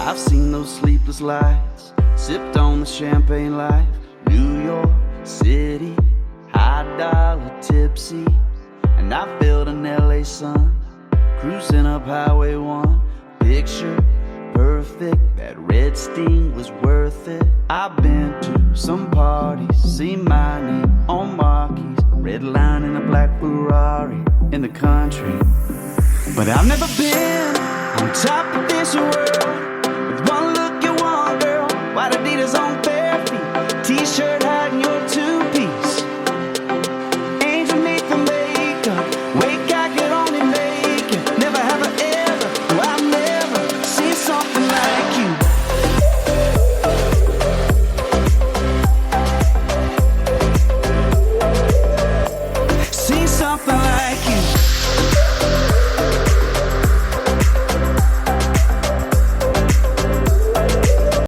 I've seen those sleepless lights, sipped on the champagne life. New York City, high dollar tipsy, and I felt an LA sun, cruising up Highway 1. Picture perfect, that red sting was worth it. I've been to some parties, seen my name on marquees, red line in a black Ferrari in the country. But I've never been on top of this world with one look at one girl, white Adidas on bare feet, t-shirt